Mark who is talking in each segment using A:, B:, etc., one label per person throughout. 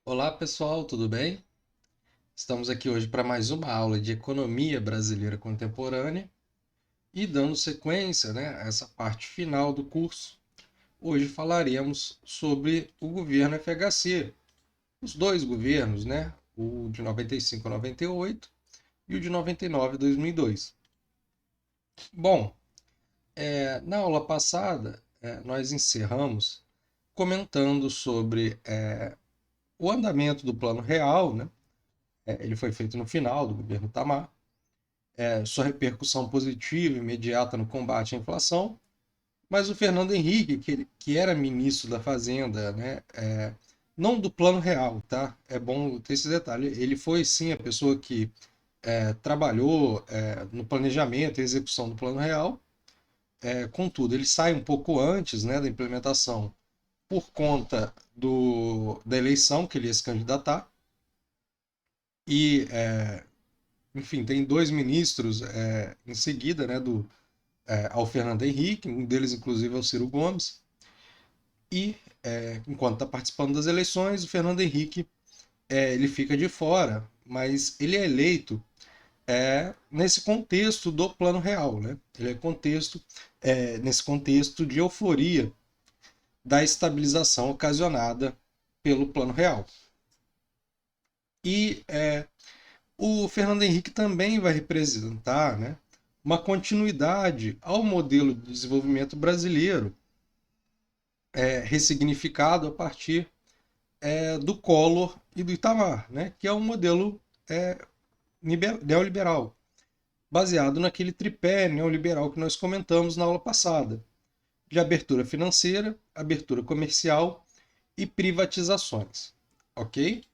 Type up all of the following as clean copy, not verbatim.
A: Olá pessoal, tudo bem? Estamos aqui hoje para mais uma aula de Economia Brasileira Contemporânea e dando sequência, a essa parte final do curso. Hoje falaremos sobre o governo FHC, os dois governos, o de 95 a 98 e o de 99 a 2002. Bom, na aula passada nós encerramos comentando sobre o andamento do Plano Real, né? Ele foi feito no final do governo Tamar, sua repercussão positiva imediata no combate à inflação, mas o Fernando Henrique, que era ministro da Fazenda, não do Plano Real, tá? É bom ter esse detalhe. Ele foi sim a pessoa que trabalhou no planejamento e execução do Plano Real. Contudo, ele sai um pouco antes, da implementação por conta da eleição que ele ia se candidatar. E, enfim, tem dois ministros em seguida, ao Fernando Henrique, um deles inclusive é o Ciro Gomes, e enquanto está participando das eleições, o Fernando Henrique ele fica de fora, mas ele é eleito nesse contexto do Plano Real, né? Ele nesse contexto de euforia da estabilização ocasionada pelo Plano Real. E o Fernando Henrique também vai representar, uma continuidade ao modelo de desenvolvimento brasileiro, ressignificado a partir do Collor e do Itamar, que é um modelo é, neoliberal, baseado naquele tripé neoliberal que nós comentamos na aula passada, de abertura financeira, abertura comercial e privatizações. Ok?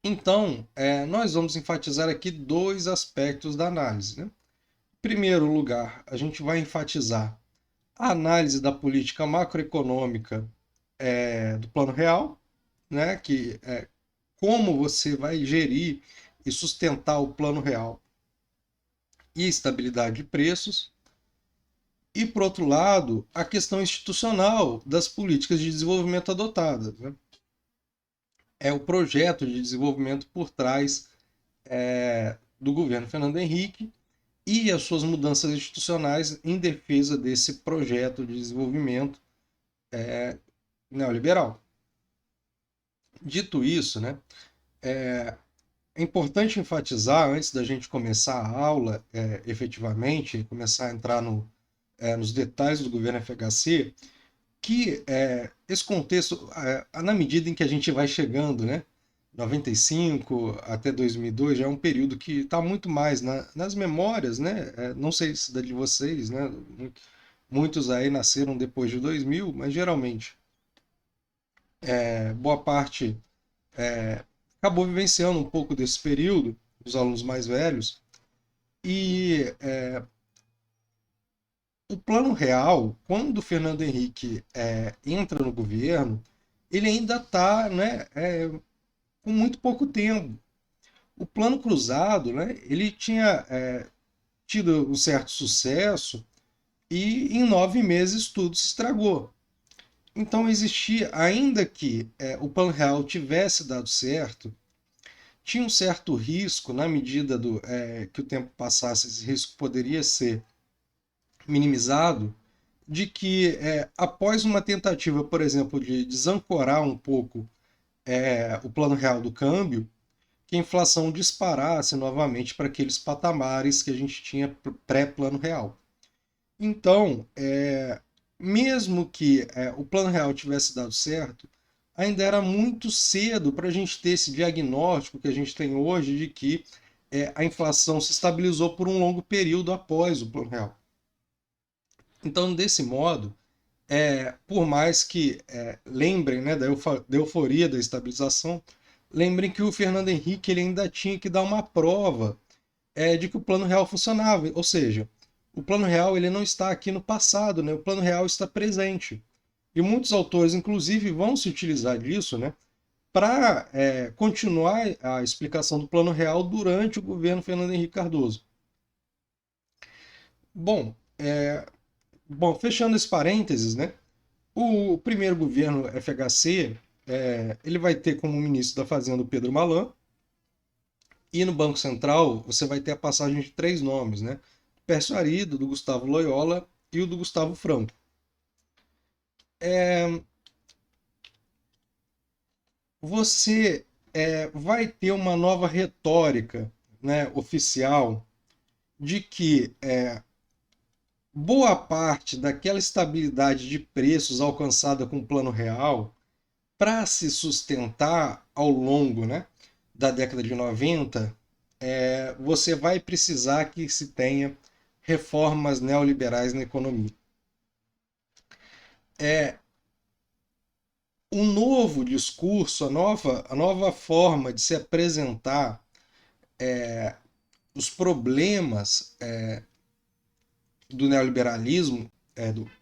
A: Então, nós vamos enfatizar aqui dois aspectos da análise. Né? Em primeiro lugar, a gente vai enfatizar a análise da política macroeconômica do Plano Real, que como você vai gerir e sustentar o Plano Real e estabilidade de preços. E, por outro lado, a questão institucional das políticas de desenvolvimento adotadas. Né? É o projeto de desenvolvimento por trás do governo Fernando Henrique e as suas mudanças institucionais em defesa desse projeto de desenvolvimento neoliberal. Dito isso, é importante enfatizar, antes da gente começar a aula efetivamente, começar a entrar nos detalhes do governo FHC, que esse contexto, na medida em que a gente vai chegando, 95 até 2002, já é um período que está muito mais nas memórias, não sei se da de vocês, muitos aí nasceram depois de 2000, mas geralmente boa parte acabou vivenciando um pouco desse período, os alunos mais velhos, e o Plano Real, quando o Fernando Henrique entra no governo, ele ainda está com muito pouco tempo. O Plano Cruzado, ele tinha tido um certo sucesso e em 9 meses tudo se estragou. Então existia, ainda que o Plano Real tivesse dado certo, tinha um certo risco, na medida que o tempo passasse, esse risco poderia ser minimizado, de que após uma tentativa, por exemplo, de desancorar um pouco o plano real do câmbio, que a inflação disparasse novamente para aqueles patamares que a gente tinha pré-plano real. Então, mesmo que o plano real tivesse dado certo, ainda era muito cedo para a gente ter esse diagnóstico que a gente tem hoje de que a inflação se estabilizou por um longo período após o plano real. Então, desse modo, por mais que lembrem da euforia da estabilização, lembrem que o Fernando Henrique ele ainda tinha que dar uma prova de que o plano real funcionava. Ou seja, o plano real ele não está aqui no passado, o plano real está presente. E muitos autores, inclusive, vão se utilizar disso para continuar a explicação do plano real durante o governo Fernando Henrique Cardoso. Bom, fechando esse parênteses, o primeiro governo FHC ele vai ter como ministro da Fazenda o Pedro Malan, e no Banco Central você vai ter a passagem de três nomes, né? Pércio Arido, do Gustavo Loyola e o do Gustavo Franco. Você vai ter uma nova retórica, né, oficial, de que boa parte daquela estabilidade de preços alcançada com o Plano Real, para se sustentar ao longo, né, da década de 90, você vai precisar que se tenha reformas neoliberais na economia. Um novo discurso, a nova forma de se apresentar os problemas do neoliberalismo,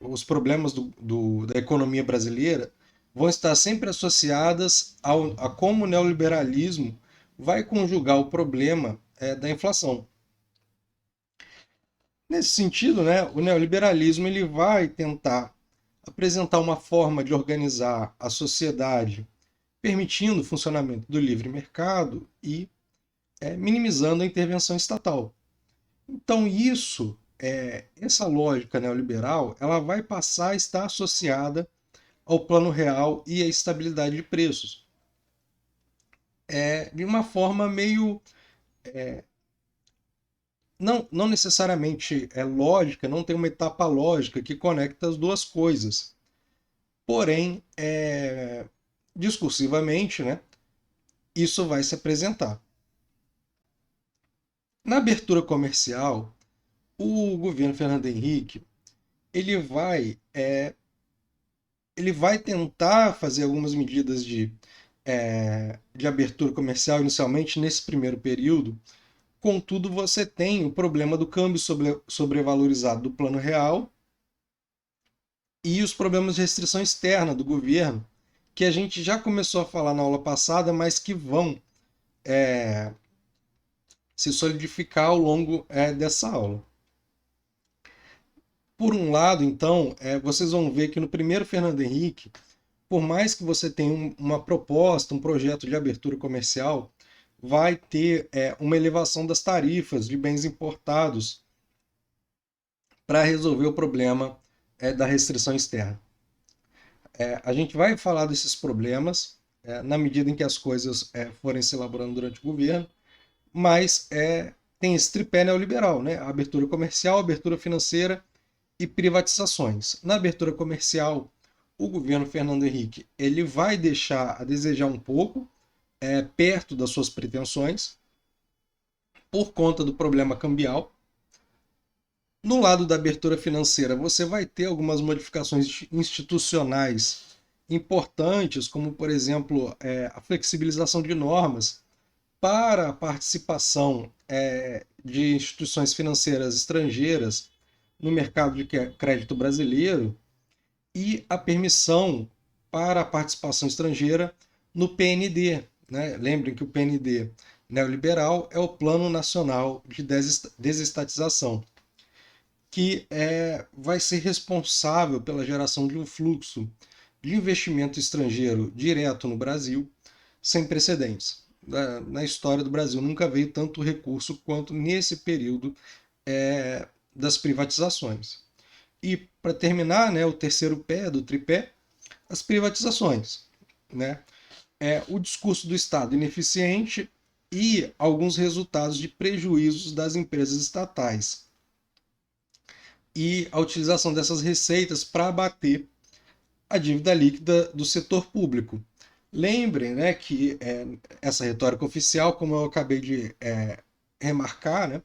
A: os problemas da economia brasileira, vão estar sempre associadas a como o neoliberalismo vai conjugar o problema da inflação. Nesse sentido, né, o neoliberalismo ele vai tentar apresentar uma forma de organizar a sociedade, permitindo o funcionamento do livre mercado e minimizando a intervenção estatal. Então essa lógica neoliberal, ela vai passar a estar associada ao plano real e à estabilidade de preços, de uma forma meio não necessariamente lógica, não tem uma etapa lógica que conecta as duas coisas. Porém, discursivamente, né, isso vai se apresentar. Na abertura comercial, o governo Fernando Henrique ele vai, ele vai tentar fazer algumas medidas de abertura comercial inicialmente nesse primeiro período. Contudo, você tem o problema do câmbio sobrevalorizado do plano real e os problemas de restrição externa do governo, que a gente já começou a falar na aula passada, mas que vão se solidificar ao longo dessa aula. Por um lado, então, vocês vão ver que no primeiro Fernando Henrique, por mais que você tenha uma proposta, um projeto de abertura comercial, vai ter uma elevação das tarifas de bens importados para resolver o problema da restrição externa. A gente vai falar desses problemas na medida em que as coisas forem se elaborando durante o governo, mas tem esse tripé neoliberal, né? A abertura comercial, a abertura financeira e privatizações. Na abertura comercial, o governo Fernando Henrique ele vai deixar a desejar um pouco, perto das suas pretensões, por conta do problema cambial. No lado da abertura financeira, você vai ter algumas modificações institucionais importantes, como, por exemplo, a flexibilização de normas para a participação de instituições financeiras estrangeiras no mercado de crédito brasileiro e a permissão para a participação estrangeira no PND. Né? Lembrem que o PND neoliberal é o Plano Nacional de Desestatização, que vai ser responsável pela geração de um fluxo de investimento estrangeiro direto no Brasil sem precedentes. Na história do Brasil nunca veio tanto recurso quanto nesse período das privatizações. E para terminar, né, o terceiro pé do tripé, as privatizações. Né? O discurso do Estado ineficiente e alguns resultados de prejuízos das empresas estatais. E a utilização dessas receitas para abater a dívida líquida do setor público. Lembrem, né, que essa retórica oficial, como eu acabei de remarcar, né,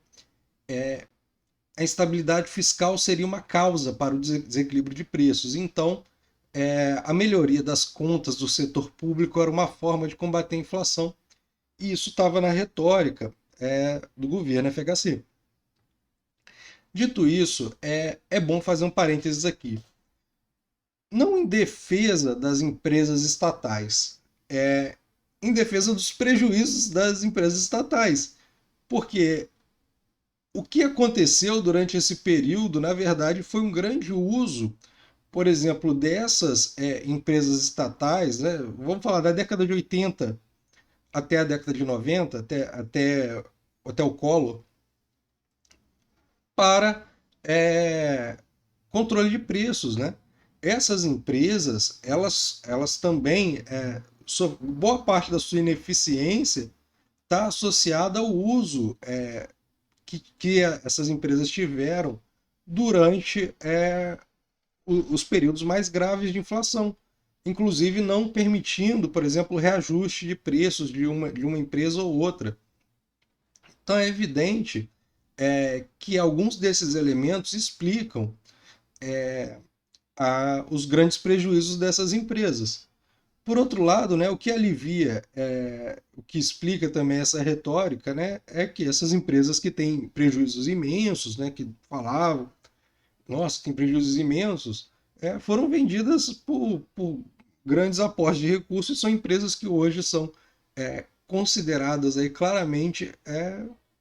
A: a instabilidade fiscal seria uma causa para o desequilíbrio de preços. Então, a melhoria das contas do setor público era uma forma de combater a inflação. E isso estava na retórica do governo FHC. Dito isso, é bom fazer um parênteses aqui. Não em defesa das empresas estatais, em defesa dos prejuízos das empresas estatais. Porque o que aconteceu durante esse período, na verdade, foi um grande uso por exemplo, dessas empresas estatais, né, vamos falar da década de 80 até a década de 90, até o Collor, para controle de preços, né? Essas empresas, elas também, boa parte da sua ineficiência está associada ao uso que essas empresas tiveram durante os períodos mais graves de inflação, inclusive não permitindo, por exemplo, o reajuste de preços de uma empresa ou outra. Então é evidente que alguns desses elementos explicam os grandes prejuízos dessas empresas. Por outro lado, né, o que alivia, o que explica também essa retórica, né, é que essas empresas que têm prejuízos imensos, né, que falavam, nossa, tem prejuízos imensos, foram vendidas por grandes aportes de recursos e são empresas que hoje são consideradas aí claramente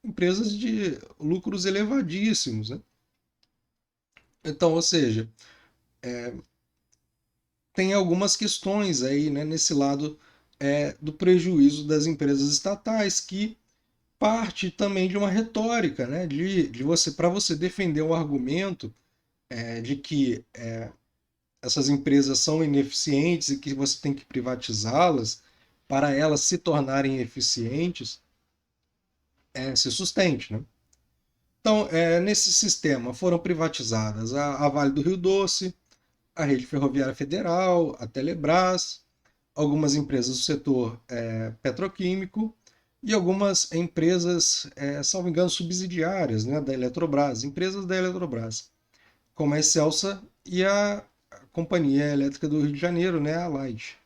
A: empresas de lucros elevadíssimos, né? Então, ou seja, tem algumas questões aí, né, nesse lado do prejuízo das empresas estatais que parte também de uma retórica, né, de você para você defender o argumento de que essas empresas são ineficientes e que você tem que privatizá-las para elas se tornarem eficientes, se sustente, né? Então, nesse sistema foram privatizadas a Vale do Rio Doce, a Rede Ferroviária Federal, a Telebrás, algumas empresas do setor petroquímico e algumas empresas, salvo engano, subsidiárias, né, da Eletrobras, empresas da Eletrobras, como a Excelsa e a Companhia Elétrica do Rio de Janeiro, né, a Light.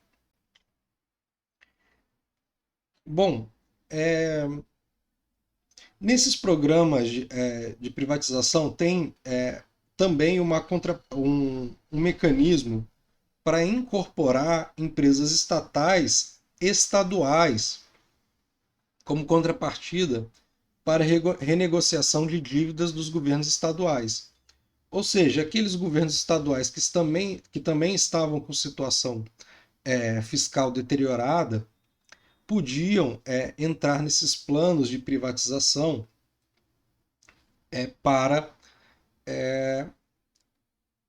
A: Bom, nesses programas de privatização tem também um mecanismo para incorporar empresas estatais estaduais como contrapartida para renegociação de dívidas dos governos estaduais. Ou seja, aqueles governos estaduais que também estavam com situação fiscal deteriorada podiam entrar nesses planos de privatização para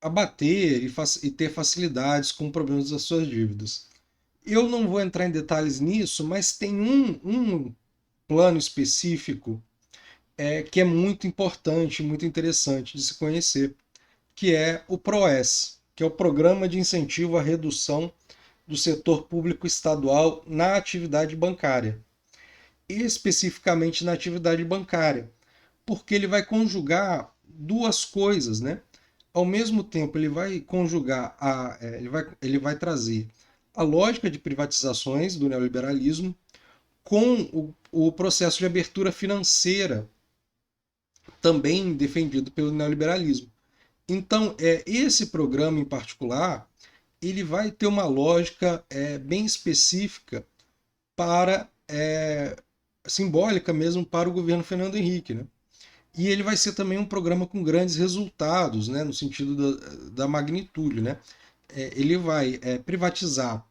A: abater e ter facilidades com problemas das suas dívidas. Eu não vou entrar em detalhes nisso, mas tem um plano específico que é muito importante, muito interessante de se conhecer, que é o PROES, que é o Programa de Incentivo à Redução do Setor Público Estadual na Atividade Bancária. Especificamente na atividade bancária, porque ele vai conjugar duas coisas, né? Ao mesmo tempo, ele vai conjugar, ele vai trazer a lógica de privatizações do neoliberalismo com o processo de abertura financeira, também defendido pelo neoliberalismo. Então, esse programa em particular, ele vai ter uma lógica bem específica para simbólica mesmo para o governo Fernando Henrique, né? E ele vai ser também um programa com grandes resultados, né, no sentido da magnitude, né? Ele vai privatizar,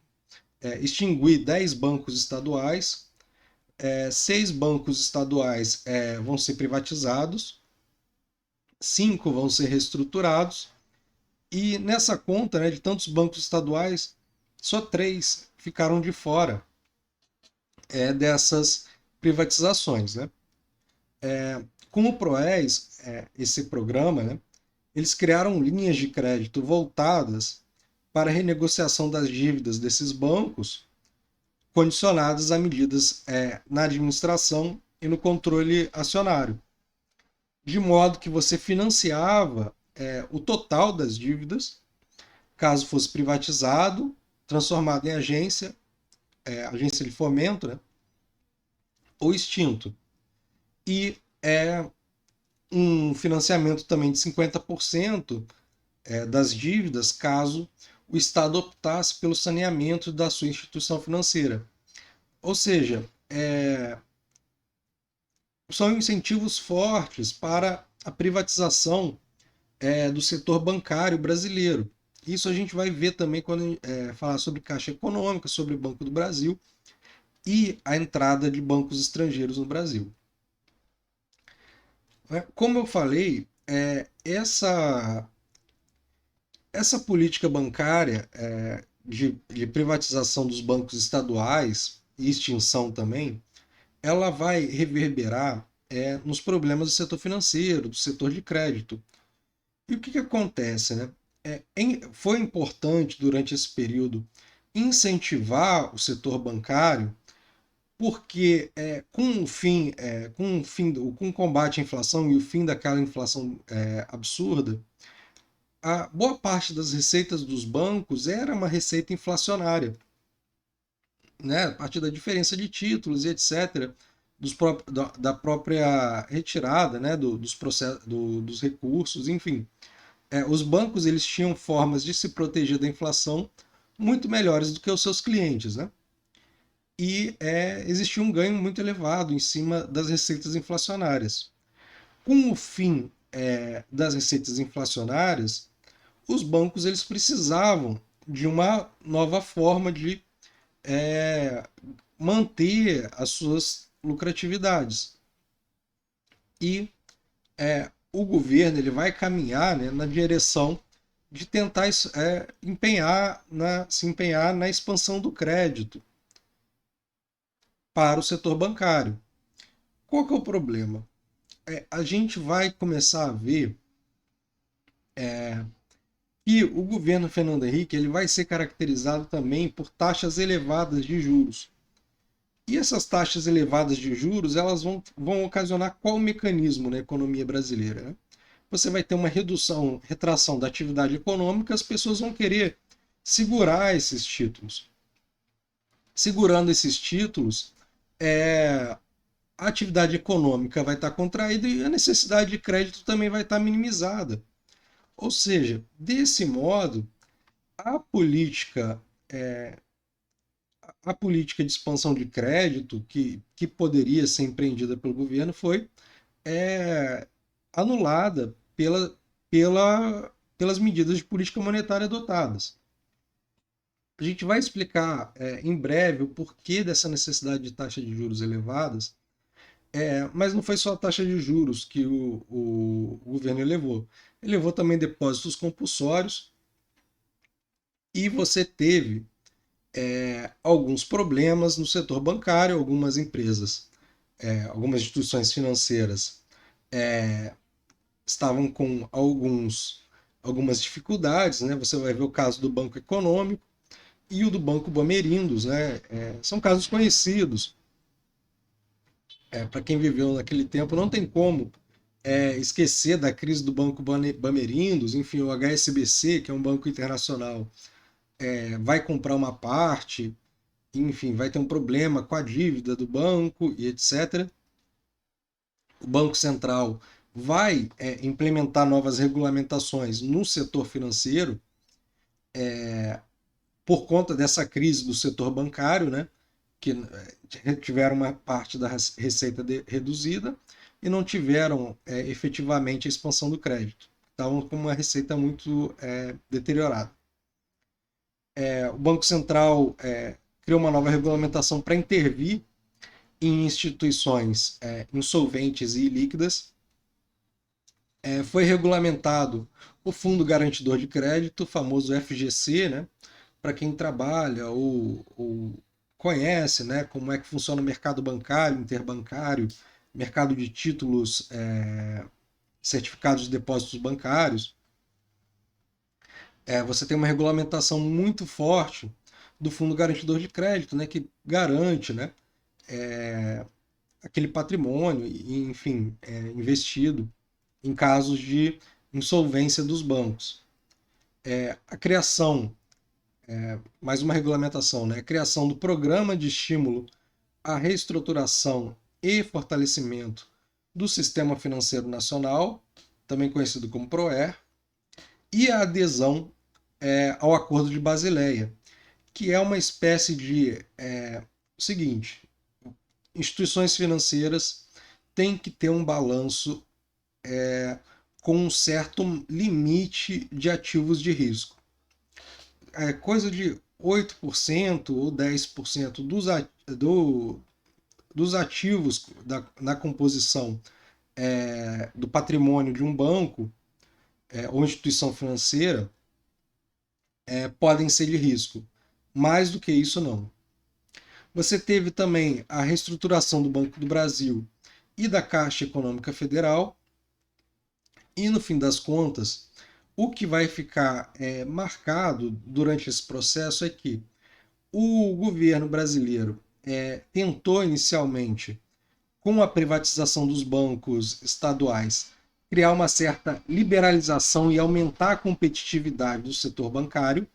A: extinguir 10 bancos estaduais, 6 bancos estaduais vão ser privatizados, 5 vão ser reestruturados, e nessa conta, né, de tantos bancos estaduais, só 3 ficaram de fora dessas privatizações, né? Com o PROES, esse programa, né, eles criaram linhas de crédito voltadas para a renegociação das dívidas desses bancos, condicionadas a medidas na administração e no controle acionário, de modo que você financiava o total das dívidas, caso fosse privatizado, transformado em agência de fomento, né, ou extinto. E um financiamento também de 50% das dívidas, caso o Estado optasse pelo saneamento da sua instituição financeira. Ou seja, são incentivos fortes para a privatização do setor bancário brasileiro. Isso a gente vai ver também quando falar sobre Caixa Econômica, sobre Banco do Brasil e a entrada de bancos estrangeiros no Brasil. Como eu falei, essa política bancária de privatização dos bancos estaduais e extinção também, ela vai reverberar nos problemas do setor financeiro, do setor de crédito. E o que acontece, né? Foi importante durante esse período incentivar o setor bancário, porque com o combate à inflação e o fim daquela inflação absurda, a boa parte das receitas dos bancos era uma receita inflacionária, né? A partir da diferença de títulos e etc., da própria retirada, né? Dos recursos, enfim. Os bancos eles tinham formas de se proteger da inflação muito melhores do que os seus clientes, né? E existia um ganho muito elevado em cima das receitas inflacionárias. Com o fim das receitas inflacionárias, os bancos eles precisavam de uma nova forma de manter as suas lucratividades. E o governo ele vai caminhar, né, na direção de tentar se empenhar na expansão do crédito para o setor bancário. Qual que é o problema? A gente vai começar a ver que o governo Fernando Henrique ele vai ser caracterizado também por taxas elevadas de juros. E essas taxas elevadas de juros elas vão ocasionar qual mecanismo na economia brasileira? Né? Você vai ter uma retração da atividade econômica, as pessoas vão querer segurar esses títulos. Segurando esses títulos, a atividade econômica vai estar contraída e a necessidade de crédito também vai estar minimizada. Ou seja, desse modo, a política, a política de expansão de crédito que poderia ser empreendida pelo governo foi anulada pelas medidas de política monetária adotadas. A gente vai explicar em breve o porquê dessa necessidade de taxa de juros elevadas, mas não foi só a taxa de juros que o governo elevou. Elevou também depósitos compulsórios e você teve alguns problemas no setor bancário, algumas empresas, algumas instituições financeiras estavam com algumas dificuldades, né? Você vai ver o caso do Banco Econômico e o do Banco Bamerindos, né? São casos conhecidos. Para quem viveu naquele tempo, não tem como esquecer da crise do Banco Bamerindos, enfim, o HSBC, que é um banco internacional, vai comprar uma parte, enfim, vai ter um problema com a dívida do banco e etc. O Banco Central vai implementar novas regulamentações no setor financeiro por conta dessa crise do setor bancário, né, que tiveram uma parte da receita reduzida e não tiveram efetivamente a expansão do crédito. Estavam com uma receita muito deteriorada. O Banco Central criou uma nova regulamentação para intervir em instituições insolventes e ilíquidas. Foi regulamentado o Fundo Garantidor de Crédito, o famoso FGC, né? Para quem trabalha ou conhece, né, como é que funciona o mercado bancário, interbancário, mercado de títulos, certificados de depósitos bancários, você tem uma regulamentação muito forte do Fundo Garantidor de Crédito, né, que garante, né, aquele patrimônio, enfim, investido em casos de insolvência dos bancos. A criação, mais uma regulamentação, né, a criação do Programa de Estímulo à Reestruturação e Fortalecimento do Sistema Financeiro Nacional, também conhecido como PROER, e a adesão ao Acordo de Basileia, que é uma espécie de o seguinte: instituições financeiras têm que ter um balanço com um certo limite de ativos de risco. coisa de 8% ou 10% dos ativos na composição do patrimônio de um banco ou instituição financeira podem ser de risco. Mais do que isso, não. Você teve também a reestruturação do Banco do Brasil e da Caixa Econômica Federal, e no fim das contas, o que vai ficar marcado durante esse processo é que o governo brasileiro tentou inicialmente, com a privatização dos bancos estaduais, criar uma certa liberalização e aumentar a competitividade do setor bancário.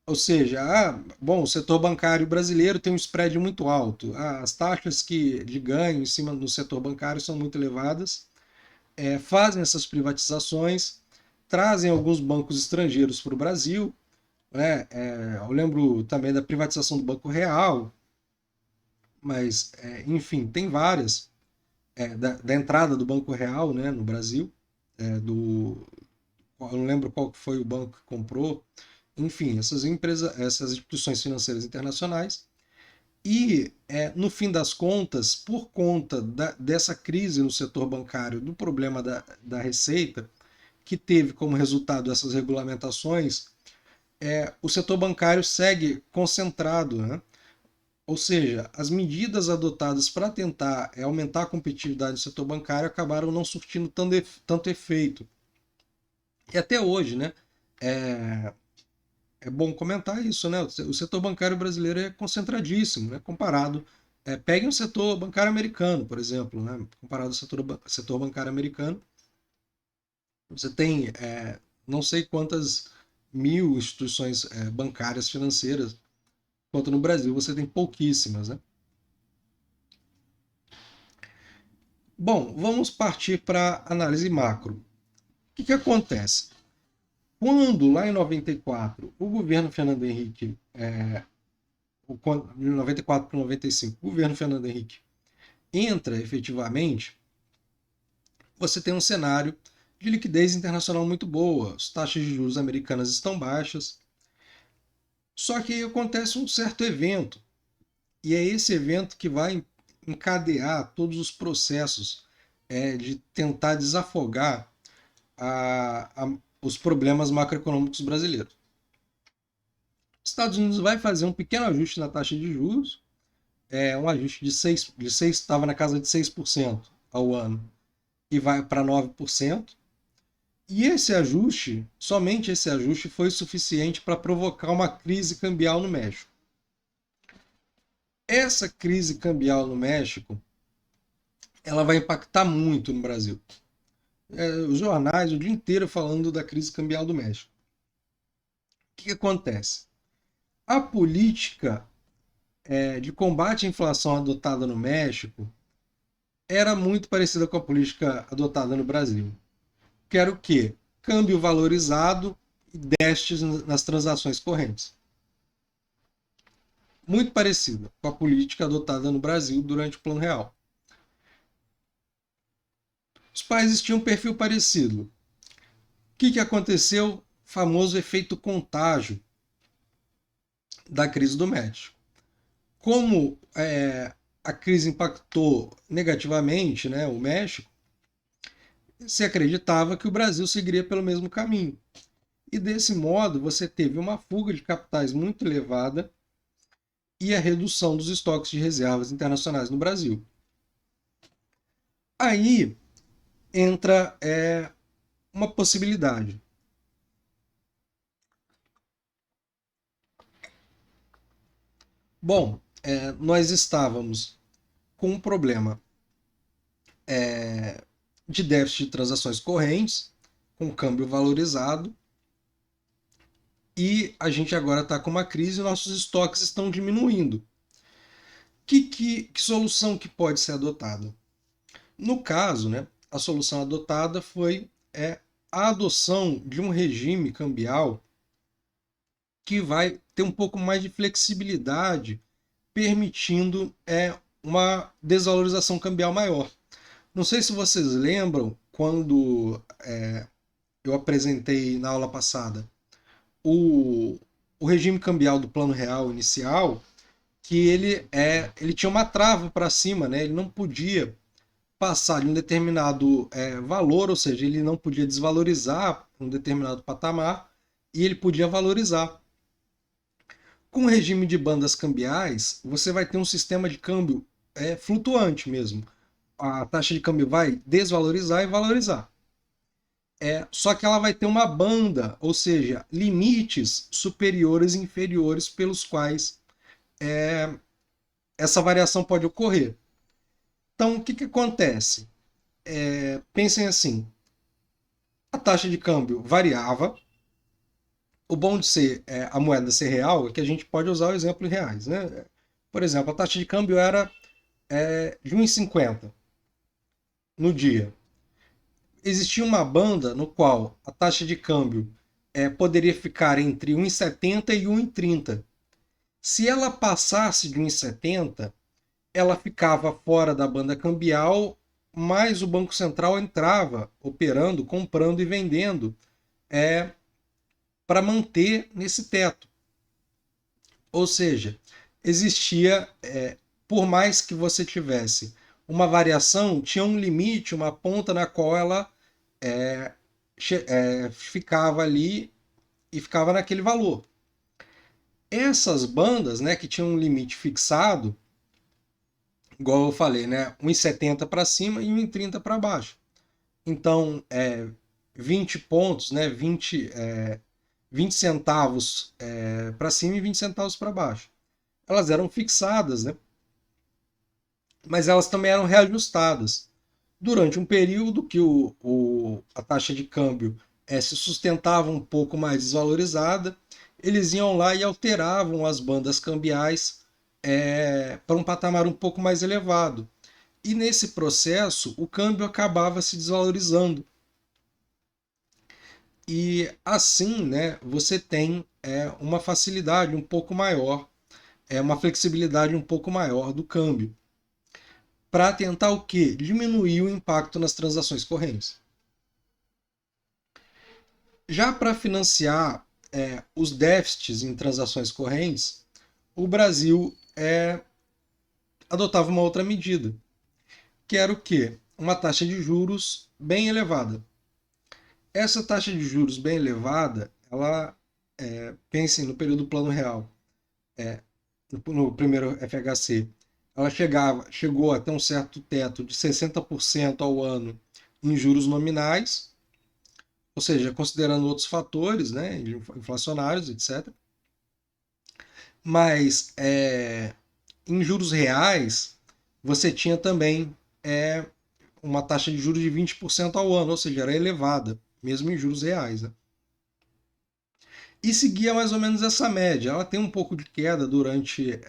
A: Ou seja, bom, o setor bancário brasileiro tem um spread muito alto, as taxas de ganho em cima do setor bancário são muito elevadas, fazem essas privatizações, trazem alguns bancos estrangeiros para o Brasil, né? Eu lembro também da privatização do Banco Real, mas, enfim, tem várias, da entrada do Banco Real, né, no Brasil, eu não lembro qual foi o banco que comprou, enfim, essas empresas, essas instituições financeiras internacionais. E, no fim das contas, por conta dessa crise no setor bancário, do problema da receita, que teve como resultado essas regulamentações, o setor bancário segue concentrado, né? Ou seja, as medidas adotadas para tentar aumentar a competitividade do setor bancário acabaram não surtindo tanto efeito. E até hoje, né? É bom comentar isso, né? O setor bancário brasileiro é concentradíssimo, né? Comparado. Pegue um setor bancário americano, por exemplo, né? Comparado ao setor bancário americano, você tem não sei quantas mil instituições bancárias financeiras, enquanto no Brasil você tem pouquíssimas, né? Bom, vamos partir para análise macro. O que acontece? Quando lá em 94 o governo Fernando Henrique, de 94 para 95, o governo Fernando Henrique entra efetivamente, você tem um cenário de liquidez internacional muito boa, as taxas de juros americanas estão baixas, só que aí acontece um certo evento, e é esse evento que vai encadear todos os processos de tentar desafogar os problemas macroeconômicos brasileiros. Os Estados Unidos vai fazer um pequeno ajuste na taxa de juros, um ajuste de 6, estava na casa de 6% ao ano, e vai para 9%. E esse ajuste, somente esse ajuste, foi suficiente para provocar uma crise cambial no México. Essa crise cambial no México, ela vai impactar muito no Brasil. Os jornais o dia inteiro falando da crise cambial do México. O que acontece? A política de combate à inflação adotada no México era muito parecida com a política adotada no Brasil. Que era o quê? Câmbio valorizado e déficits nas transações correntes. Muito parecida com a política adotada no Brasil durante o Plano Real. Os países tinham um perfil parecido. O que aconteceu? O famoso efeito contágio da crise do México. Como a crise impactou negativamente, né, o México, se acreditava que o Brasil seguiria pelo mesmo caminho. E desse modo você teve uma fuga de capitais muito elevada e a redução dos estoques de reservas internacionais no Brasil. Aí entra uma possibilidade. Bom, nós estávamos com um problema de déficit de transações correntes, com câmbio valorizado, e a gente agora está com uma crise e nossos estoques estão diminuindo. Que solução que pode ser adotada? No caso, né, a solução adotada foi a adoção de um regime cambial que vai ter um pouco mais de flexibilidade, permitindo uma desvalorização cambial maior. Não sei se vocês lembram quando eu apresentei na aula passada o, o regime cambial do Plano Real inicial, que ele tinha uma trava para cima, né? Ele não podia passar de um determinado valor, ou seja, ele não podia desvalorizar um determinado patamar e ele podia valorizar. Com o regime de bandas cambiais, você vai ter um sistema de câmbio flutuante mesmo. A taxa de câmbio vai desvalorizar e valorizar. Só que ela vai ter uma banda, ou seja, limites superiores e inferiores pelos quais essa variação pode ocorrer. Então, o que, que acontece? Pensem assim: a taxa de câmbio variava. O bom de ser a moeda ser real é que a gente pode usar o exemplo em reais. Né? Por exemplo, a taxa de câmbio era de 1,50 no dia. Existia uma banda no qual a taxa de câmbio poderia ficar entre 1,70 e 1,30. Se ela passasse de 1,70, ela ficava fora da banda cambial, mas o Banco Central entrava operando, comprando e vendendo para manter nesse teto. Ou seja, existia, por mais que você tivesse uma variação, tinha um limite, uma ponta na qual ela ficava ali e ficava naquele valor. Essas bandas, né, que tinham um limite fixado, igual eu falei, né, 1,70 para cima e 1,30 para baixo. Então, 20 pontos, né, 20 centavos para cima e 20 centavos para baixo. Elas eram fixadas, né? Mas elas também eram reajustadas. Durante um período que a taxa de câmbio se sustentava um pouco mais desvalorizada, eles iam lá e alteravam as bandas cambiais para um patamar um pouco mais elevado. E nesse processo, o câmbio acabava se desvalorizando. E assim, né, você tem uma facilidade um pouco maior, uma flexibilidade um pouco maior do câmbio, para tentar o quê? Diminuir o impacto nas transações correntes. Já para financiar os déficits em transações correntes, o Brasil adotava uma outra medida, que era o quê? Uma taxa de juros bem elevada. Essa taxa de juros bem elevada, ela, pensem no período plano real, no primeiro FHC, ela chegou até um certo teto de 60% ao ano em juros nominais, ou seja, considerando outros fatores, né, inflacionários, etc. Mas em juros reais, você tinha também uma taxa de juros de 20% ao ano, ou seja, era elevada, mesmo em juros reais. Né? E seguia mais ou menos essa média. Ela tem um pouco de queda durante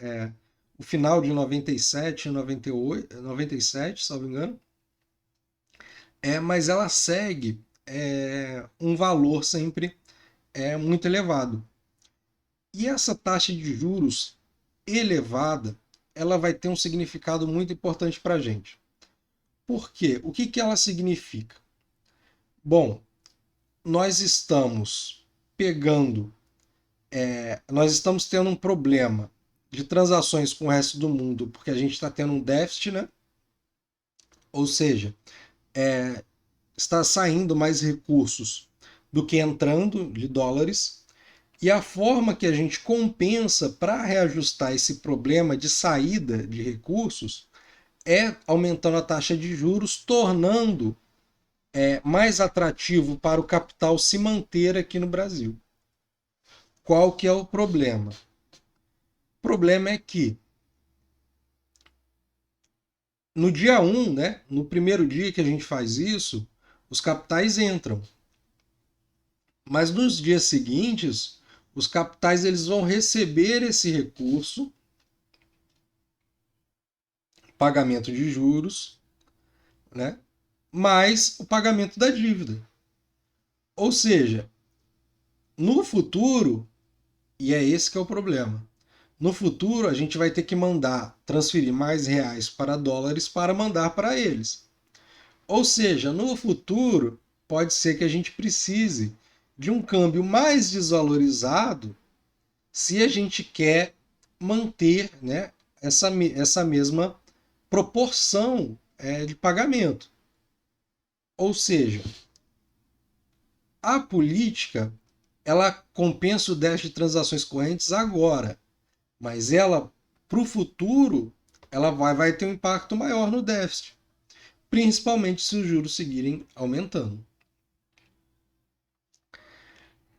A: o final de 97, 98, 97, se não me engano. Mas ela segue um valor sempre muito elevado. E essa taxa de juros elevada, ela vai ter um significado muito importante para a gente. Por quê? O que ela significa? Bom, nós estamos pegando, nós estamos tendo um problema de transações com o resto do mundo, porque a gente está tendo um déficit, né? Ou seja, está saindo mais recursos do que entrando de dólares. E a forma que a gente compensa para reajustar esse problema de saída de recursos é aumentando a taxa de juros, tornando mais atrativo para o capital se manter aqui no Brasil. Qual que é o problema? O problema é que no dia 1, né, no primeiro dia que a gente faz isso, os capitais entram. Mas nos dias seguintes, os capitais eles vão receber esse recurso, pagamento de juros, né, mais o pagamento da dívida. Ou seja, no futuro, e é esse que é o problema, no futuro a gente vai ter que transferir mais reais para dólares para mandar para eles. Ou seja, no futuro pode ser que a gente precise de um câmbio mais desvalorizado se a gente quer manter, né, essa mesma proporção de pagamento. Ou seja, a política ela compensa o déficit de transações correntes agora, mas ela, para o futuro, ela vai ter um impacto maior no déficit, principalmente se os juros seguirem aumentando.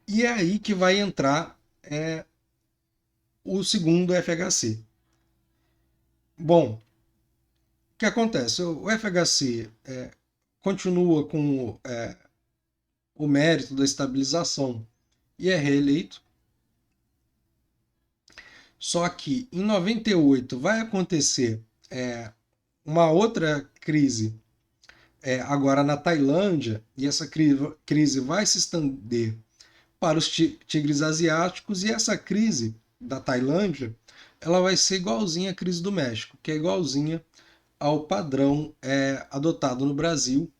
A: E é aí que vai entrar o segundo FHC. Bom, o que acontece? O FHC continua com o mérito da estabilização e é reeleito. Só que em 98 vai acontecer uma outra crise agora na Tailândia, e essa crise vai se estender para os tigres asiáticos, e essa crise da Tailândia ela vai ser igualzinha à crise do México, que é igualzinha ao padrão adotado no Brasil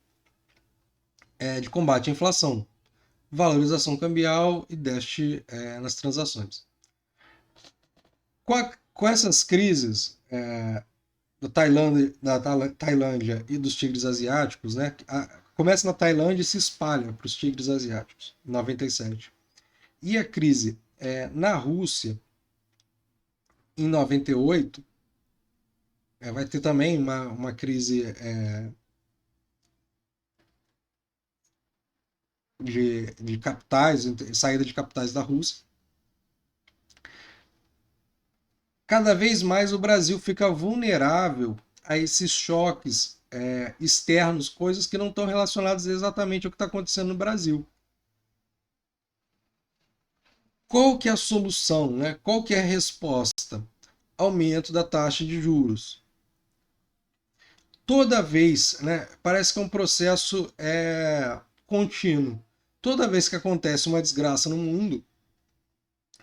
A: de combate à inflação, valorização cambial e déficit nas transações. Com essas crises da Tailândia e dos tigres asiáticos, né, começa na Tailândia e se espalha para os tigres asiáticos, em 97. E a crise na Rússia, em 98, vai ter também uma crise de capitais, saída de capitais da Rússia. Cada vez mais o Brasil fica vulnerável a esses choques externos, coisas que não estão relacionadas exatamente ao que está acontecendo no Brasil. Qual que é a solução, né? Qual que é a resposta? Aumento da taxa de juros. Toda vez, né, parece que é um processo contínuo. Toda vez que acontece uma desgraça no mundo,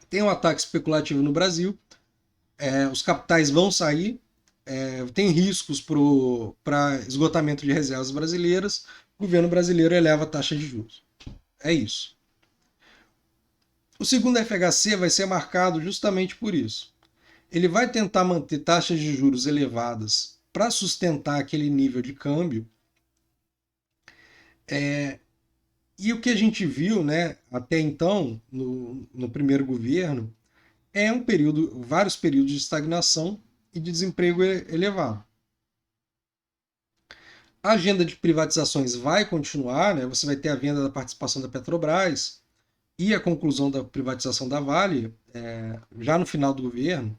A: tem um ataque especulativo no Brasil, os capitais vão sair, tem riscos para esgotamento de reservas brasileiras, o governo brasileiro eleva a taxa de juros. É isso. O segundo FHC vai ser marcado justamente por isso. Ele vai tentar manter taxas de juros elevadas para sustentar aquele nível de câmbio. E o que a gente viu, né, até então, no primeiro governo, vários períodos de estagnação e de desemprego elevado. A agenda de privatizações vai continuar, né? Você vai ter a venda da participação da Petrobras e a conclusão da privatização da Vale já no final do governo.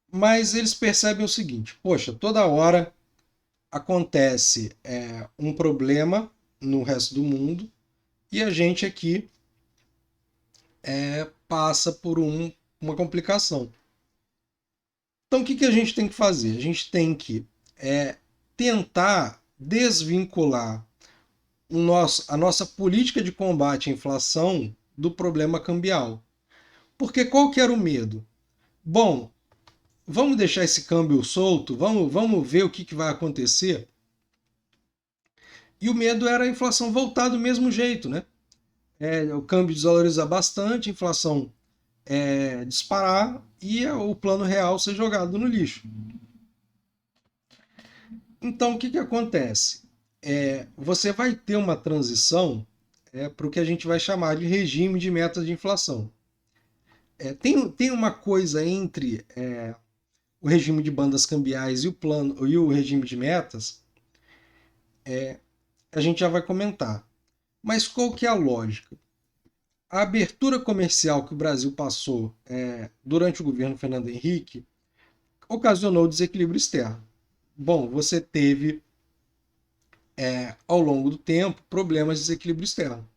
A: Mas eles percebem o seguinte: poxa, toda hora acontece um problema no resto do mundo e a gente aqui passa por uma complicação. Então, o que a gente tem que fazer? A gente tem que tentar desvincular a nossa política de combate à inflação do problema cambial. Porque qual que era o medo? Bom, vamos deixar esse câmbio solto, vamos ver o que vai acontecer. E o medo era a inflação voltar do mesmo jeito, né? O câmbio desvalorizar bastante, a inflação disparar e o plano real ser jogado no lixo. Então, o que acontece? Você vai ter uma transição para o que a gente vai chamar de regime de metas de inflação. Tem uma coisa entre o regime de bandas cambiais e o regime de metas, a gente já vai comentar. Mas qual que é a lógica? A abertura comercial que o Brasil passou durante o governo Fernando Henrique ocasionou desequilíbrio externo. Bom, você teve, ao longo do tempo, problemas de desequilíbrio externo.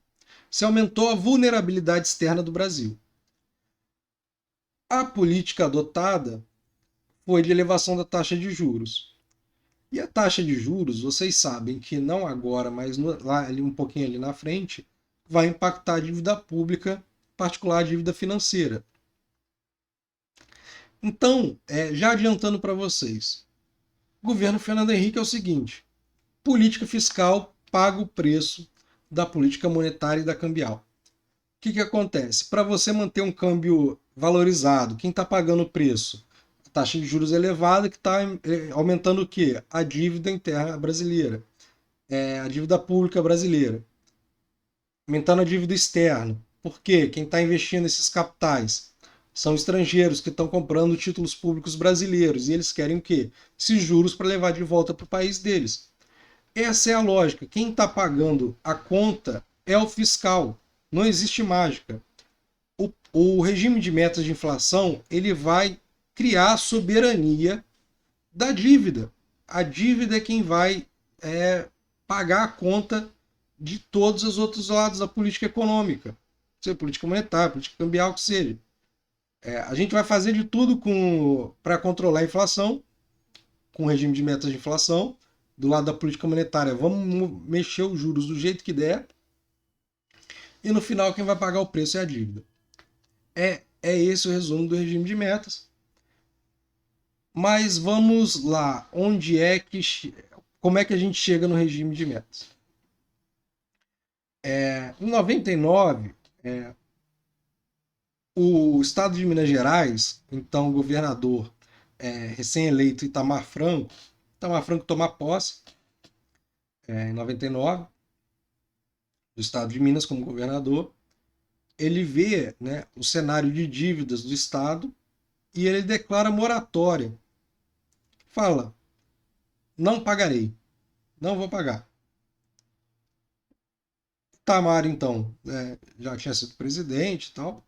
A: Você aumentou a vulnerabilidade externa do Brasil. A política adotada foi de elevação da taxa de juros. E a taxa de juros, vocês sabem que não agora, mas um pouquinho ali na frente, vai impactar a dívida pública, em particular a dívida financeira. Então, já adiantando para vocês, o governo Fernando Henrique é o seguinte: política fiscal paga o preço da política monetária e da cambial. O que acontece? Para você manter um câmbio valorizado, quem está pagando o preço? A taxa de juros elevada que está aumentando o quê? A dívida interna brasileira, a dívida pública brasileira, aumentando a dívida externa. Por quê? Quem está investindo nesses capitais são estrangeiros que estão comprando títulos públicos brasileiros e eles querem o quê? Esses juros para levar de volta para o país deles. Essa é a lógica. Quem está pagando a conta é o fiscal. Não existe mágica. O regime de metas de inflação ele vai criar a soberania da dívida. A dívida é quem vai pagar a conta de todos os outros lados da política econômica, seja política monetária, política cambial, que seja. A gente vai fazer de tudo para controlar a inflação, com o regime de metas de inflação. Do lado da política monetária, vamos mexer os juros do jeito que der. E no final, quem vai pagar o preço é a dívida. É esse o resumo do regime de metas. Mas vamos lá, como é que a gente chega no regime de metas? Em 99, o estado de Minas Gerais, então o governador recém-eleito Itamar Franco toma posse em 99, do estado de Minas como governador. Ele vê, né, o cenário de dívidas do estado e ele declara moratória. Fala, não pagarei, não vou pagar. Itamar, então, já tinha sido presidente e tal,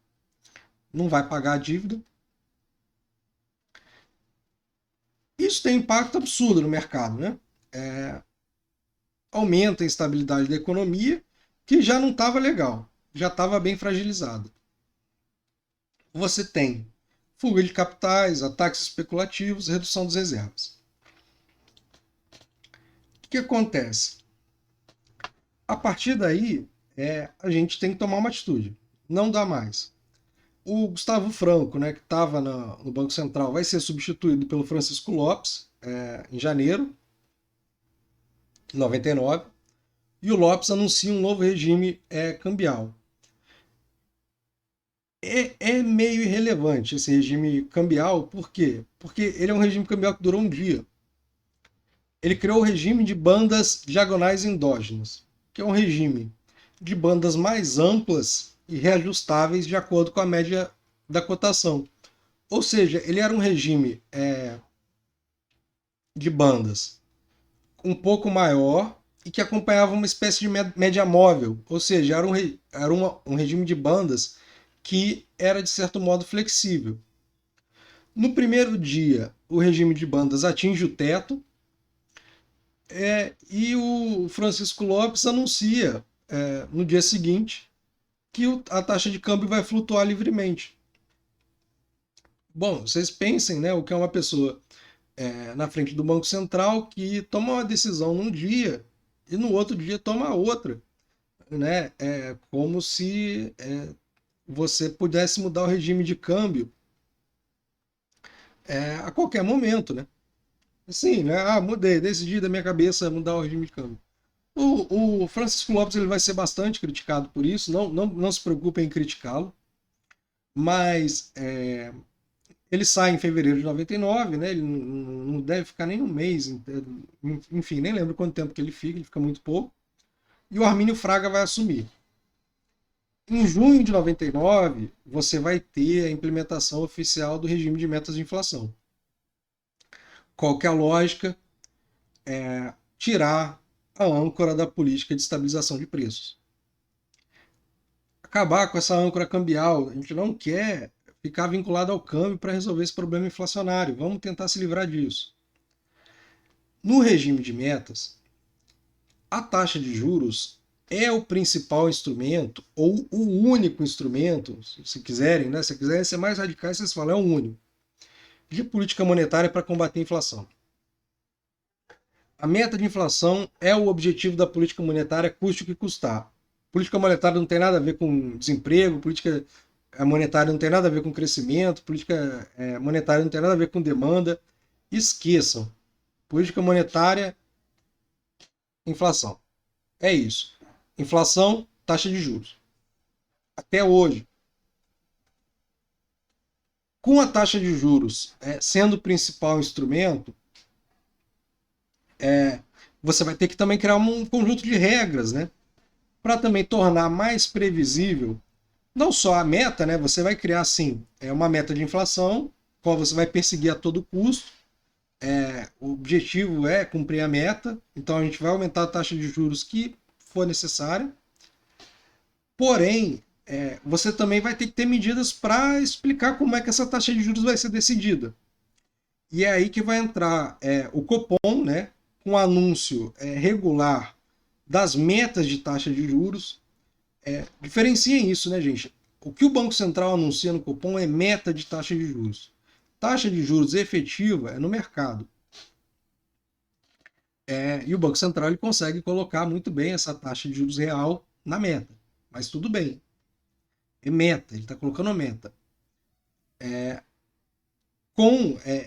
A: não vai pagar a dívida. Isso tem impacto absurdo no mercado, né? Aumenta a instabilidade da economia, que já não estava legal, já estava bem fragilizada. Você tem fuga de capitais, ataques especulativos, redução das reservas. O que acontece? A partir daí, a gente tem que tomar uma atitude. Não dá mais. O Gustavo Franco, né, que estava no Banco Central, vai ser substituído pelo Francisco Lopes em janeiro de 99. E o Lopes anuncia um novo regime cambial. É meio irrelevante esse regime cambial, por quê? Porque ele é um regime cambial que durou um dia. Ele criou o regime de bandas diagonais endógenas, que é um regime de bandas mais amplas e reajustáveis de acordo com a média da cotação. Ou seja, ele era um regime de bandas um pouco maior e que acompanhava uma espécie de média móvel. Ou seja, era um regime de bandas que era, de certo modo, flexível. No primeiro dia, o regime de bandas atinge o teto e o Francisco Lopes anuncia no dia seguinte que a taxa de câmbio vai flutuar livremente. Bom, vocês pensem, né, o que é uma pessoa na frente do Banco Central que toma uma decisão num dia e no outro dia toma outra. Né? É como se você pudesse mudar o regime de câmbio a qualquer momento. Né? Sim, né? Mudei, decidi da minha cabeça mudar o regime de câmbio. O Francisco Lopes ele vai ser bastante criticado por isso, não se preocupem em criticá-lo, mas ele sai em fevereiro de 99, né? Ele não deve ficar nem um mês, enfim, nem lembro quanto tempo que ele fica muito pouco, e o Armínio Fraga vai assumir. Em junho de 99, você vai ter a implementação oficial do regime de metas de inflação. Qual que é a lógica? Tirar a âncora da política de estabilização de preços. Acabar com essa âncora cambial. A gente não quer ficar vinculado ao câmbio para resolver esse problema inflacionário. Vamos tentar se livrar disso. No regime de metas, a taxa de juros é o principal instrumento, ou o único instrumento, se quiserem, né? Se quiserem ser mais radicais, vocês falam, é o único, de política monetária para combater a inflação. A meta de inflação é o objetivo da política monetária, custe o que custar. Política monetária não tem nada a ver com desemprego, política monetária não tem nada a ver com crescimento, política monetária não tem nada a ver com demanda. Esqueçam. Política monetária, inflação. É isso. inflação, taxa de juros. Até hoje. Com a taxa de juros sendo o principal instrumento, você vai ter que também criar um conjunto de regras, né? Para também tornar mais previsível não só a meta, né? Você vai criar assim uma meta de inflação, qual você vai perseguir a todo custo. O objetivo é cumprir a meta, então a gente vai aumentar a taxa de juros que for necessária. Porém, você também vai ter que ter medidas para explicar como é que essa taxa de juros vai ser decidida. E é aí que vai entrar o Copom, né, com anúncio regular das metas de taxa de juros. Diferenciem isso, né, gente? O que o Banco Central anuncia no Copom é meta de taxa de juros. Taxa de juros efetiva é no mercado. E o Banco Central ele consegue colocar muito bem essa taxa de juros real na meta. Mas tudo bem. É meta, ele está colocando meta.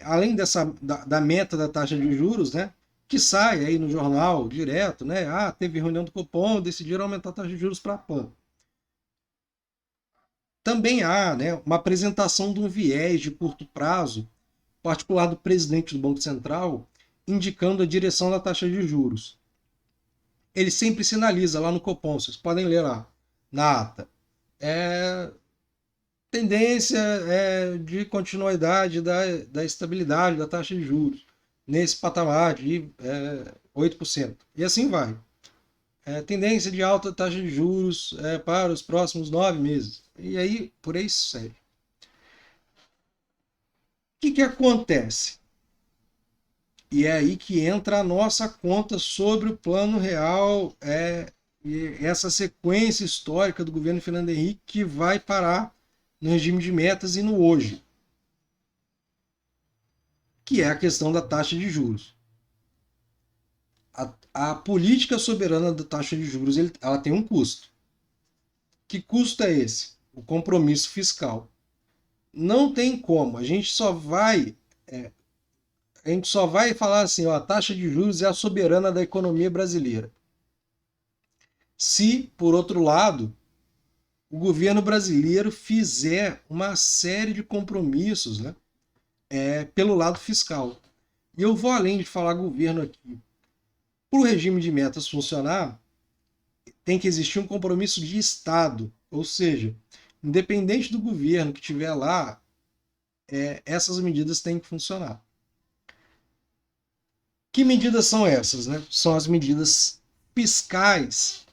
A: Além da meta da taxa de juros, né, que sai aí no jornal direto, né? Teve reunião do Copom, decidiram aumentar a taxa de juros para a PAN. Também há, né, uma apresentação de um viés de curto prazo, particular do presidente do Banco Central, indicando a direção da taxa de juros. Ele sempre sinaliza lá no Copom, vocês podem ler lá, na ata. Tendência de continuidade da estabilidade da taxa de juros nesse patamar de 8%. E assim vai. Tendência de alta taxa de juros para os próximos 9 meses. E aí, por aí segue. O que acontece? E é aí que entra a nossa conta sobre o plano real, e essa sequência histórica do governo Fernando Henrique que vai parar no regime de metas e no hoje, que é a questão da taxa de juros. A política soberana da taxa de juros ela tem um custo. Que custo é esse? O compromisso fiscal. Não tem como. A gente só vai falar assim, a taxa de juros é a soberana da economia brasileira. Se, por outro lado, o governo brasileiro fizer uma série de compromissos, né, pelo lado fiscal. E eu vou além de falar governo aqui. Para o regime de metas funcionar, tem que existir um compromisso de Estado, ou seja, independente do governo que estiver lá, essas medidas têm que funcionar. Que medidas são essas, né? São as medidas fiscais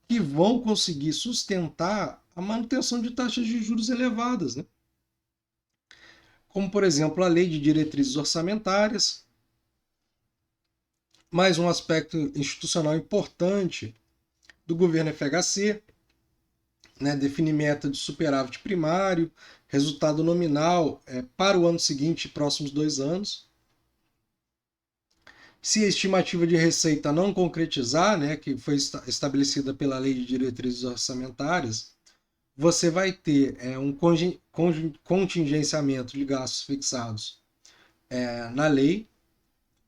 A: que vão conseguir sustentar a manutenção de taxas de juros elevadas, né? Como, por exemplo, a Lei de Diretrizes Orçamentárias. Mais um aspecto institucional importante do governo FHC, né, definir meta de superávit primário, resultado nominal para o ano seguinte e próximos 2 anos. Se a estimativa de receita não concretizar, né, que foi estabelecida pela Lei de Diretrizes Orçamentárias, você vai ter um contingenciamento de gastos fixados na lei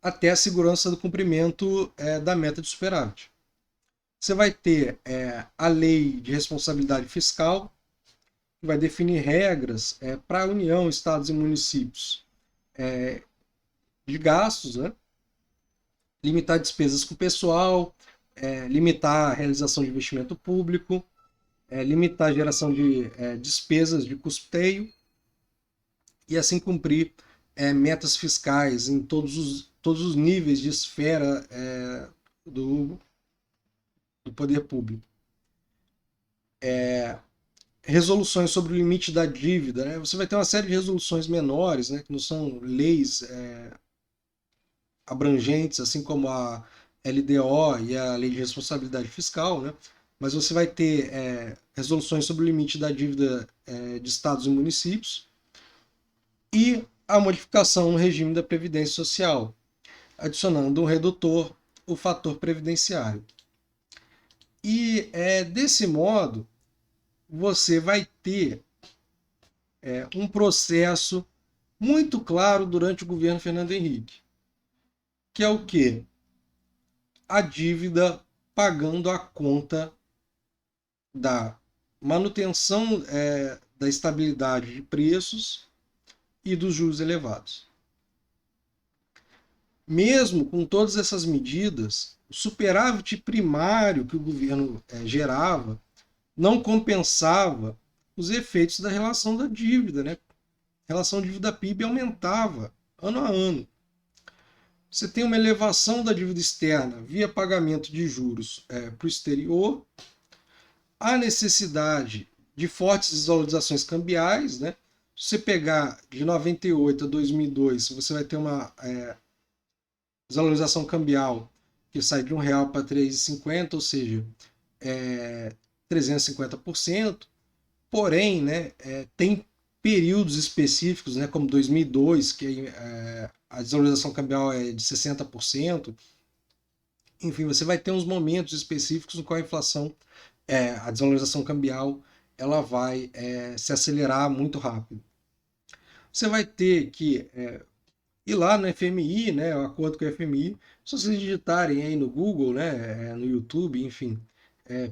A: até a segurança do cumprimento da meta de superávit. Você vai ter a Lei de Responsabilidade Fiscal, que vai definir regras para a União, Estados e municípios de gastos, né? Limitar despesas com o pessoal, limitar a realização de investimento público, limitar a geração de despesas de custeio e assim cumprir metas fiscais em todos os níveis de esfera do poder público. Resoluções sobre o limite da dívida, né? Você vai ter uma série de resoluções menores, né, que não são leis abrangentes, assim como a LDO e a Lei de Responsabilidade Fiscal, né? Mas você vai ter resoluções sobre o limite da dívida de estados e municípios e a modificação no regime da Previdência Social, adicionando um redutor, o fator previdenciário. E desse modo, você vai ter um processo muito claro durante o governo Fernando Henrique, que é o quê? A dívida pagando a conta da manutenção da estabilidade de preços e dos juros elevados. Mesmo com todas essas medidas, o superávit primário que o governo gerava não compensava os efeitos da relação da dívida, né? A relação dívida-PIB aumentava ano a ano. Você tem uma elevação da dívida externa via pagamento de juros para o exterior, a necessidade de fortes desvalorizações cambiais, né? Se você pegar de 98 a 2002, você vai ter uma desvalorização cambial que sai de R$ 1 para 3,50, ou seja, 350%. Porém, né, tem períodos específicos, né, como 2002, que a desvalorização cambial é de 60%. Enfim, você vai ter uns momentos específicos no qual a inflação, a desvalorização cambial, ela vai se acelerar muito rápido. Você vai ter que ir lá no FMI, né, o acordo com o FMI, se vocês digitarem aí no Google, né, no YouTube, enfim,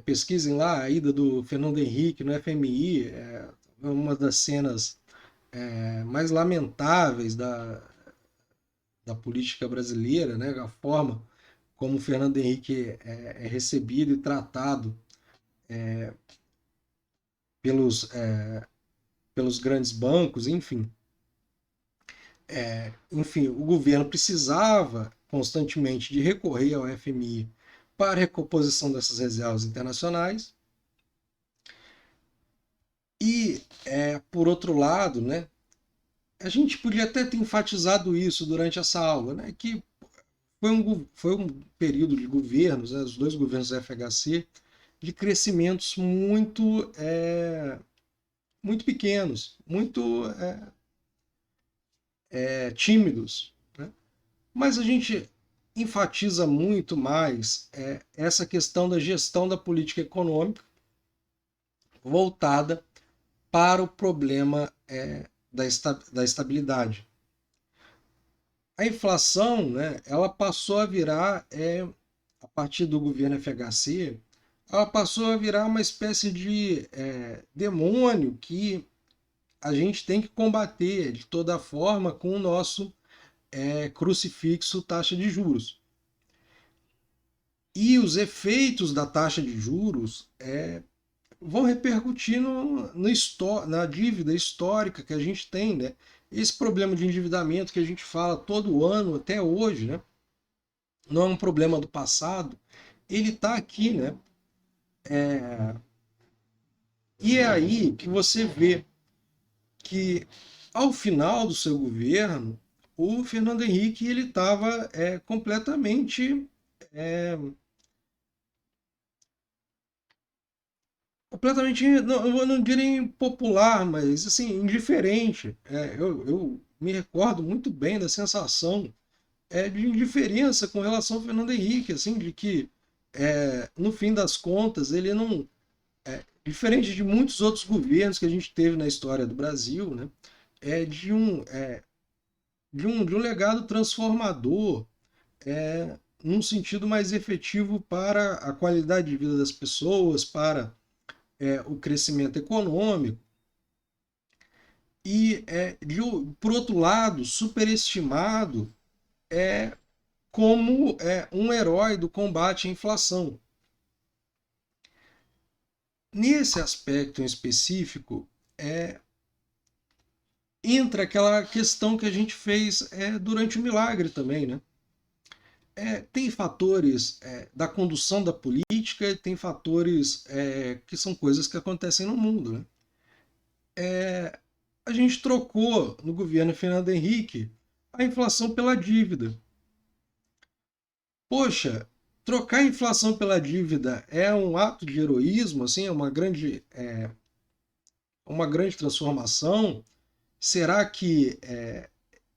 A: pesquisem lá a ida do Fernando Henrique no FMI, uma das cenas mais lamentáveis da política brasileira, né, a forma como o Fernando Henrique é recebido e tratado pelos grandes bancos, enfim. Enfim, o governo precisava constantemente de recorrer ao FMI para a recomposição dessas reservas internacionais. E, por outro lado, né, a gente podia até ter enfatizado isso durante essa aula, né, que foi um período de governos, né, os dois governos da FHC, de crescimentos muito pequenos, muito tímidos, né? Mas a gente enfatiza muito mais essa questão da gestão da política econômica voltada para o problema da estabilidade. A inflação, né, ela passou a virar, a partir do governo FHC, ela passou a virar uma espécie de demônio que a gente tem que combater de toda forma com o nosso crucifixo taxa de juros. E os efeitos da taxa de juros vão repercutir na dívida histórica que a gente tem, né? Esse problema de endividamento que a gente fala todo ano até hoje, né? Não é um problema do passado, ele está aqui, né? E é aí que você vê que ao final do seu governo, o Fernando Henrique ele estava completamente, não, eu não diria impopular, mas assim, indiferente. Eu me recordo muito bem da sensação de indiferença com relação ao Fernando Henrique, assim, de que no fim das contas ele não, diferente de muitos outros governos que a gente teve na história do Brasil, né, de um legado transformador, num sentido mais efetivo para a qualidade de vida das pessoas, para o crescimento econômico. E, por outro lado, superestimado como um herói do combate à inflação. Nesse aspecto em específico, entra aquela questão que a gente fez durante o milagre também, né? Tem fatores da condução da política e tem fatores que são coisas que acontecem no mundo, né? A gente trocou no governo Fernando Henrique a inflação pela dívida. Poxa, trocar a inflação pela dívida é um ato de heroísmo, assim, é uma grande transformação. Será que é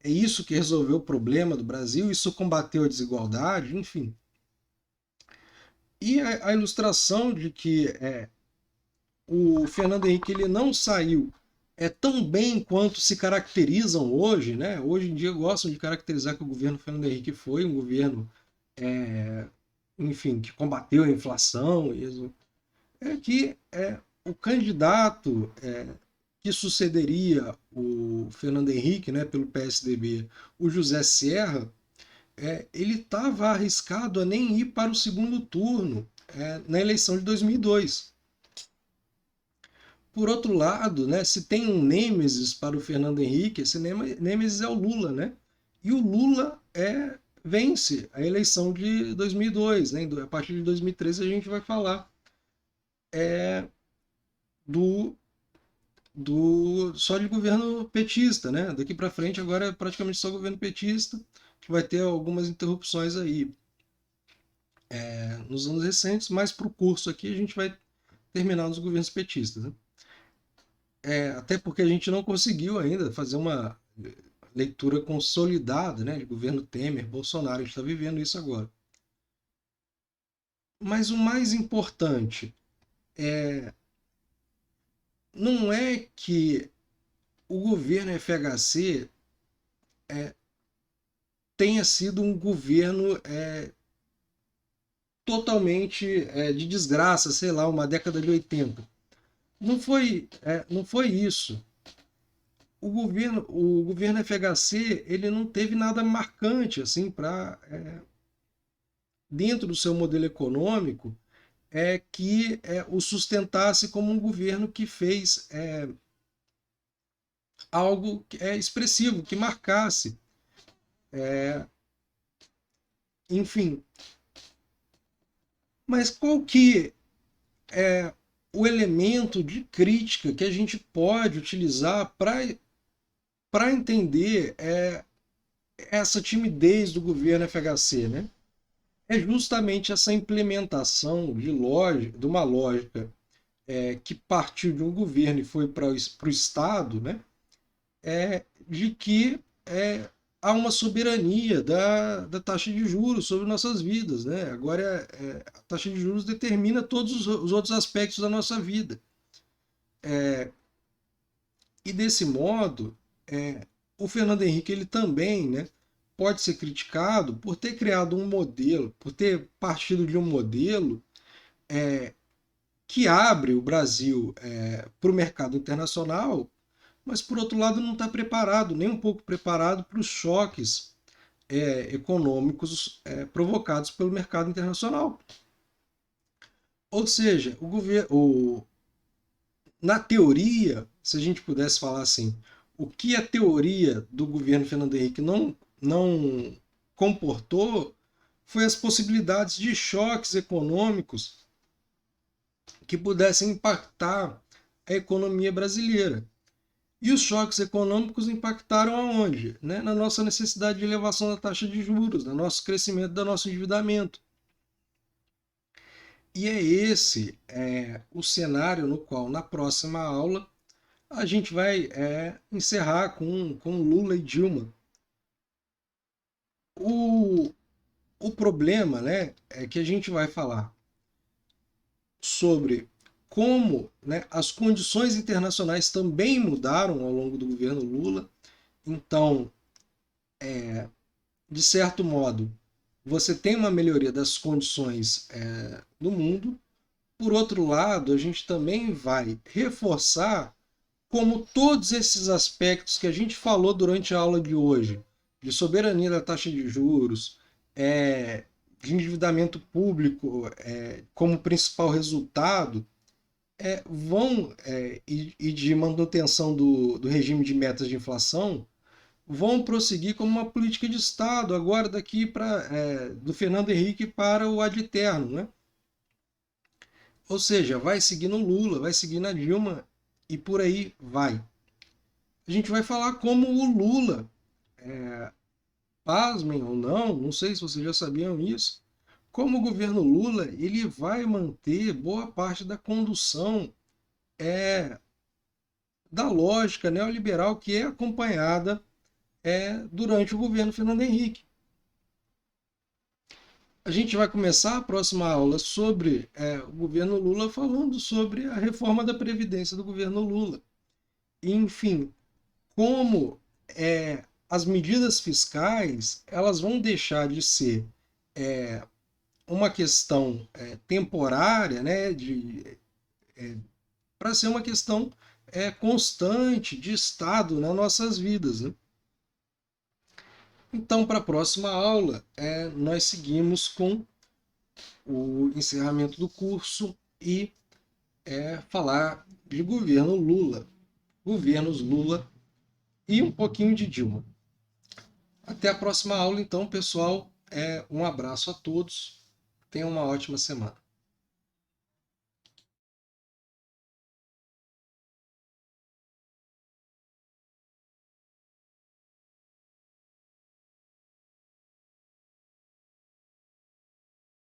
A: isso que resolveu o problema do Brasil? Isso combateu a desigualdade? Enfim. E a ilustração de que o Fernando Henrique ele não saiu tão bem quanto se caracterizam hoje, né? Hoje em dia gostam de caracterizar que o governo Fernando Henrique foi um governo, enfim, que combateu a inflação. é que o candidato que sucederia o Fernando Henrique, né, pelo PSDB, o José Serra, ele estava arriscado a nem ir para o segundo turno na eleição de 2002. Por outro lado, né, se tem um nêmesis para o Fernando Henrique, esse nêmesis é o Lula, né? E o Lula vence a eleição de 2002, né? A partir de 2013 a gente vai falar do, só de governo petista, né? Daqui para frente agora é praticamente só governo petista, que vai ter algumas interrupções aí nos anos recentes, mas para o curso aqui a gente vai terminar nos governos petistas, né? Até porque a gente não conseguiu ainda fazer uma leitura consolidada, né, de governo Temer, Bolsonaro, a gente está vivendo isso agora. Mas o mais importante não é que o governo FHC tenha sido um governo totalmente de desgraça, sei lá, uma década de 80. Não foi isso. O governo FHC ele não teve nada marcante assim para dentro do seu modelo econômico que o sustentasse como um governo que fez algo expressivo, que marcasse. Enfim, mas qual que é o elemento de crítica que a gente pode utilizar para entender essa timidez do governo FHC, né? É justamente essa implementação de uma lógica que partiu de um governo e foi para o Estado, né? De que há uma soberania da taxa de juros sobre nossas vidas, né? Agora a taxa de juros determina todos os outros aspectos da nossa vida. E desse modo, o Fernando Henrique ele também, né, pode ser criticado por ter criado um modelo, por ter partido de um modelo que abre o Brasil para o mercado internacional, mas por outro lado não está preparado, nem um pouco preparado para os choques econômicos provocados pelo mercado internacional. Ou seja, na teoria, se a gente pudesse falar assim, o que a teoria do governo Fernando Henrique não comportou foi as possibilidades de choques econômicos que pudessem impactar a economia brasileira. E os choques econômicos impactaram aonde? Né? Na nossa necessidade de elevação da taxa de juros, no nosso crescimento, do nosso endividamento. E é esse o cenário no qual, na próxima aula, a gente vai encerrar com Lula e Dilma. O problema, né, é que a gente vai falar sobre como, né, as condições internacionais também mudaram ao longo do governo Lula. Então, de certo modo, você tem uma melhoria das condições no mundo. Por outro lado, a gente também vai reforçar como todos esses aspectos que a gente falou durante a aula de hoje, de soberania da taxa de juros, de endividamento público como principal resultado, e de manutenção do regime de metas de inflação, vão prosseguir como uma política de Estado, agora daqui do Fernando Henrique para o ad eterno, né? Ou seja, vai seguir no Lula, vai seguir na Dilma e por aí vai. A gente vai falar como o Lula, pasmem ou não sei se vocês já sabiam isso, como o governo Lula ele vai manter boa parte da condução da lógica neoliberal que é acompanhada durante o governo Fernando Henrique. A gente vai começar a próxima aula sobre o governo Lula falando sobre a reforma da Previdência do governo Lula. Enfim, como as medidas fiscais elas vão deixar de ser uma questão temporária, né, para ser uma questão constante de Estado nas nossas vidas, né? Então, para a próxima aula, nós seguimos com o encerramento do curso e falar de governo Lula, governos Lula e um pouquinho de Dilma. Até a próxima aula, então, pessoal. Um abraço a todos. Tenham uma ótima semana.